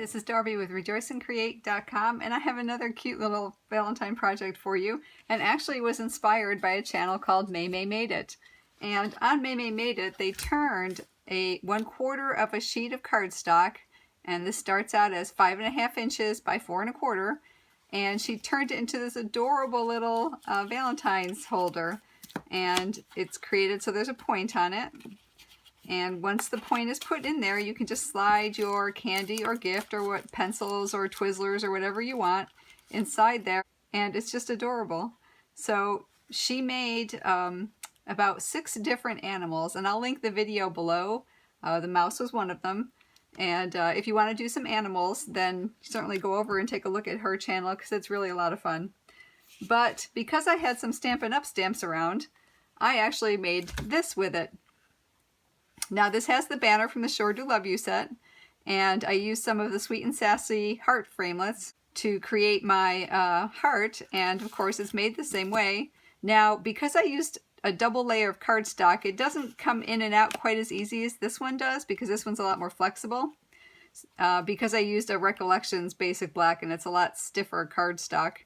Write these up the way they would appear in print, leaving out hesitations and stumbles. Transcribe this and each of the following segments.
this is Darby with rejoiceandcreate.com, and I have another cute little Valentine project for you, and actually was inspired by a channel called MayMayMadeIt. And on MayMayMadeIt, they turned a 1/4 of a sheet of cardstock, and this starts out as 5.5 inches by 4 1/4, and she turned it into this adorable little Valentine's holder, and it's created so there's a point on it. And once the point is put in there, you can just slide your candy or gift or what pencils or Twizzlers or whatever you want inside there, and it's just adorable. So she made about 6 different animals, and I'll link the video below. The mouse was one of them, and if you want to do some animals, then certainly go over and take a look at her channel because it's really a lot of fun. But because I had some Stampin' Up! Stamps around, I actually made this with it. Now this has the banner from the Sure Do Love You set, and I used some of the Sweet and Sassy heart framelits to create my heart, and of course it's made the same way. Now because I used a double layer of cardstock, it doesn't come in and out quite as easy as this one does because this one's a lot more flexible. Because I used a Recollections Basic Black and it's a lot stiffer cardstock.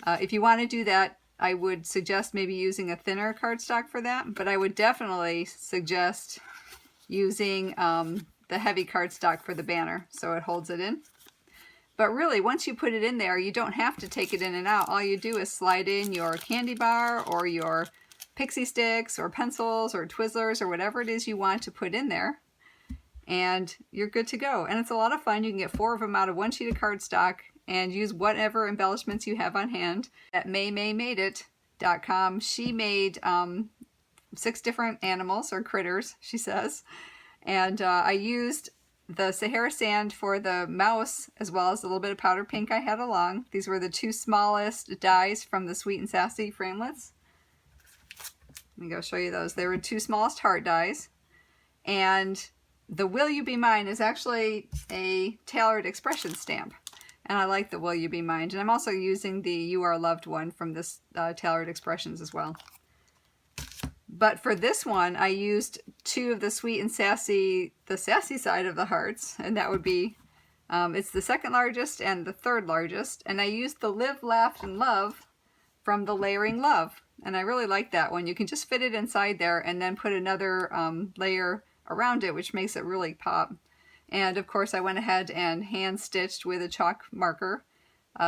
If you want to do that, I would suggest maybe using a thinner cardstock for that, but I would definitely suggest using the heavy cardstock for the banner so it holds it in. But really, once you put it in there, you don't have to take it in and out. All you do is slide in your candy bar or your pixie sticks or pencils or Twizzlers or whatever it is you want to put in there, and you're good to go. And it's a lot of fun. You can get 4 of them out of 1 sheet of cardstock and use whatever embellishments you have on hand. At MayMayMadeIt.com, she made 6 different animals or critters, she says, and I used the Sahara sand for the mouse as well as a little bit of powder pink I had along. These were the 2 smallest dies from the Sweet and Sassy framelits. Let me go show you those. They were 2 smallest heart dies, and the Will You Be Mine is actually a tailored expression stamp, and I like the Will You Be Mine, and I'm also using the You Are Loved one from this tailored expressions as well. But for this one, I used 2 of the Sweet and Sassy, the sassy side of the hearts, and that would be, it's the 2nd largest and the 3rd largest, and I used the Live, Laugh, and Love from the Layering Love, and I really like that one. You can just fit it inside there and then put another layer around it, which makes it really pop. And of course, I went ahead and hand stitched with a chalk marker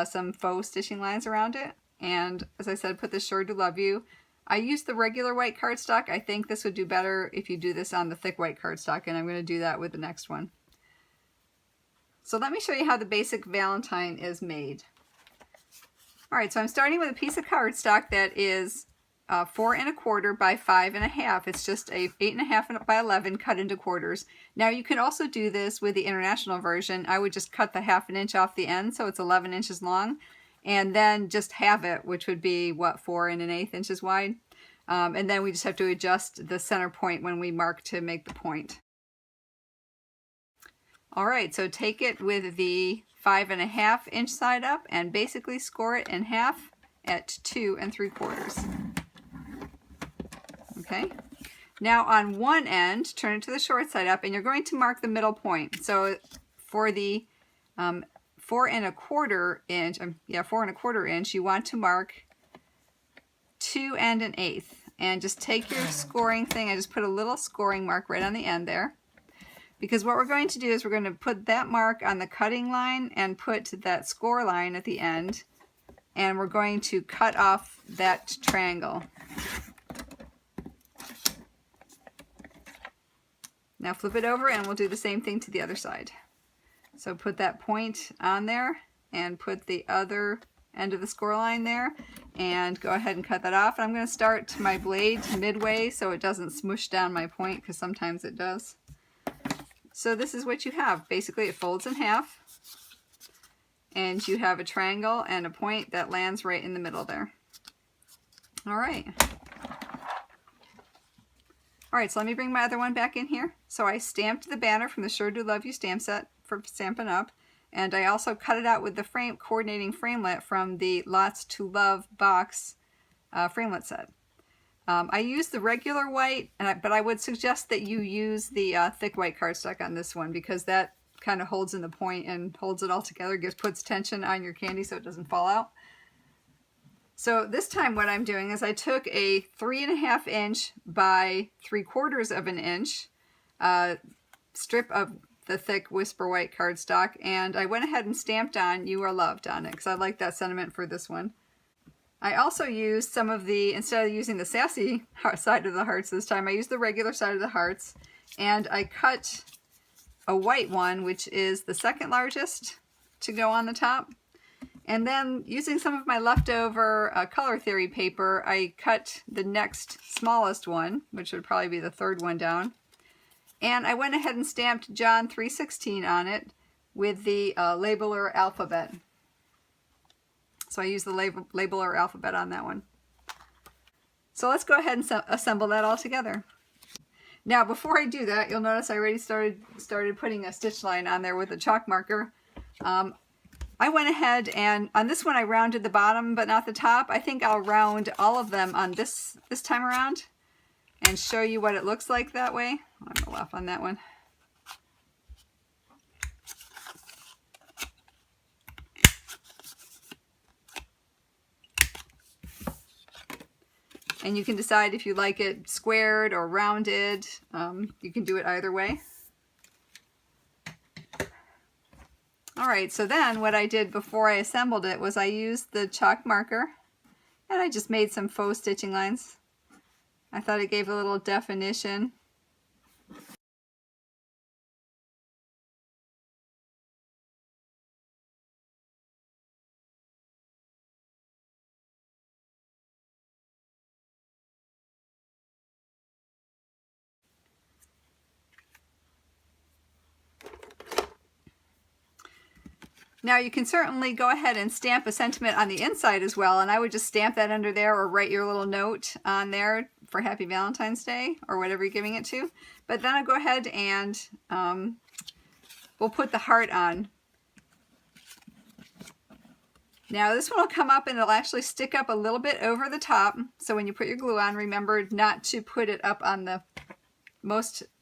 some faux stitching lines around it, and as I said, put the Sure Do Love You. I used the regular white cardstock. I think this would do better if you do this on the thick white cardstock, and I'm going to do that with the next one. So let me show you how the basic Valentine is made. Alright, so I'm starting with a piece of cardstock that is 4 1/4 by 5 1/2. It's just a 8 1/2 by 11 cut into quarters. Now you can also do this with the international version. I would just cut the 1/2 inch off the end so it's 11 inches long, and then just halve it, which would be, what, 4 1/8 inches wide. And then we just have to adjust the center point when we mark to make the point. Alright, so take it with the 5 1/2 inch side up and basically score it in half at 2 3/4. Okay, now on one end, turn it to the short side up, and you're going to mark the middle point. So for the 4 1/4 inch, 4 1/4 inch, you want to mark 2 1/8, and just take your scoring thing. I just put a little scoring mark right on the end there, because what we're going to do is we're going to put that mark on the cutting line and put that score line at the end, and we're going to cut off that triangle. Now flip it over and we'll do the same thing to the other side. So put that point on there and put the other end of the score line there, and go ahead and cut that off. And I'm going to start my blade midway so it doesn't smoosh down my point, because sometimes it does. So this is what you have. Basically it folds in half, and you have a triangle and a point that lands right in the middle there. Alright. Alright, so let me bring my other one back in here. So I stamped the banner from the Sure Do Love You stamp set for Stampin' Up! And I also cut it out with the coordinating framelit from the Lots to Love box framelit set. I used the regular white, but I would suggest that you use the thick white cardstock on this one, because that kind of holds in the point and holds it all together, puts tension on your candy so it doesn't fall out. So this time what I'm doing is I took a 3.5 inch by 3/4 of an inch strip of the thick Whisper White cardstock, and I went ahead and stamped on "You Are Loved" on it because I like that sentiment for this one. I also used some of the, instead of using the sassy side of the hearts this time, I used the regular side of the hearts, and I cut a white one, which is the second largest, to go on the top. And then using some of my leftover Color Theory paper, I cut the next smallest one, which would probably be the third one down. And I went ahead and stamped John 3:16 on it with the labeler alphabet. So I used the labeler alphabet on that one. So let's go ahead and assemble that all together. Now before I do that, you'll notice I already started putting a stitch line on there with a chalk marker. I went ahead and on this one I rounded the bottom but not the top. I think I'll round all of them on this time around and show you what it looks like that way. I'm gonna laugh on that one. And you can decide if you like it squared or rounded. You can do it either way. Alright, so then what I did before I assembled it was I used the chalk marker and I just made some faux stitching lines. I thought it gave a little definition. Now you can certainly go ahead and stamp a sentiment on the inside as well, and I would just stamp that under there or write your little note on there for Happy Valentine's Day or whatever you're giving it to. But then I'll go ahead and we'll put the heart on. Now this one will come up and it'll actually stick up a little bit over the top, so when you put your glue on, remember not to put it up on the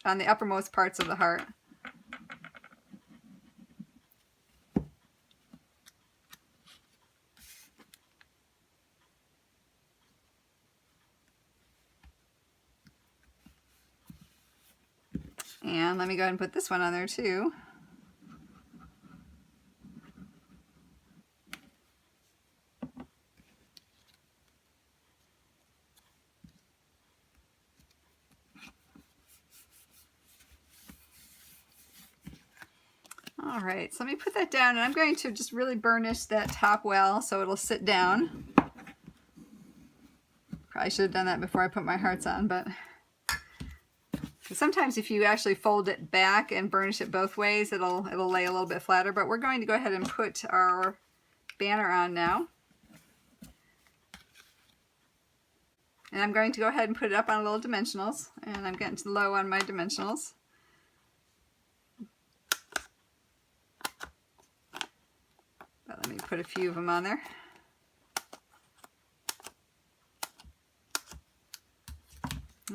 uppermost parts of the heart. And let me go ahead and put this one on there too. All right, so let me put that down, and I'm going to just really burnish that top well so it'll sit down. Probably should have done that before I put my hearts on, but sometimes if you actually fold it back and burnish it both ways, it'll lay a little bit flatter. But we're going to go ahead and put our banner on now. And I'm going to go ahead and put it up on little dimensionals, and I'm getting low on my dimensionals. But let me put a few of them on there.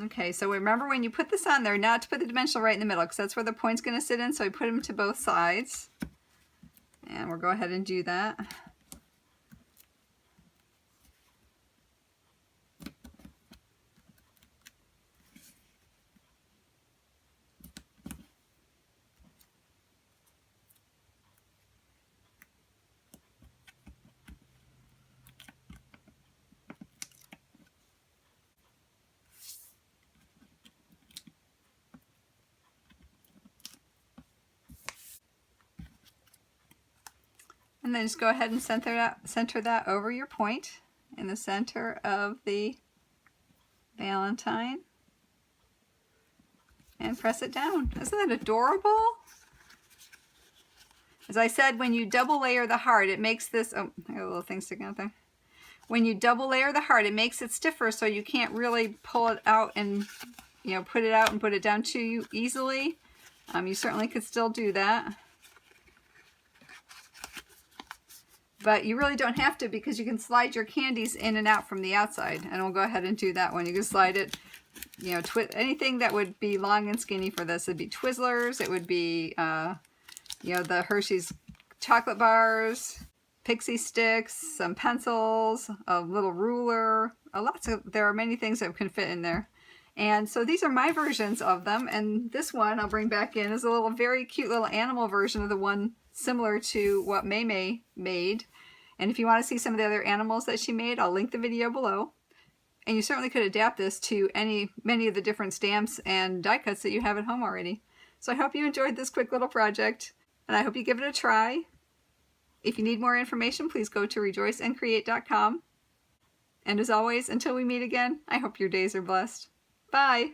Okay, so remember when you put this on there, not to put the dimensional right in the middle, because that's where the point's going to sit in, so I put them to both sides. And we'll go ahead and do that. And then just go ahead and center that over your point in the center of the Valentine. And press it down. Isn't that adorable? As I said, when you double layer the heart, it makes this, oh, I got a little thing sticking out there. When you double layer the heart, it makes it stiffer, so you can't really pull it out and, you know, put it out and put it down too easily. You certainly could still do that. But you really don't have to, because you can slide your candies in and out from the outside. And we'll go ahead and do that one. You can slide it, you know, anything that would be long and skinny for this. It'd be Twizzlers, it would be you know, the Hershey's chocolate bars, pixie sticks, some pencils, a little ruler, there are many things that can fit in there. And so these are my versions of them, and this one I'll bring back in is a little very cute little animal version of the one similar to what May made. And if you want to see some of the other animals that she made, I'll link the video below. And you certainly could adapt this to many of the different stamps and die cuts that you have at home already. So I hope you enjoyed this quick little project, and I hope you give it a try. If you need more information, please go to rejoiceandcreate.com. And as always, until we meet again, I hope your days are blessed. Bye!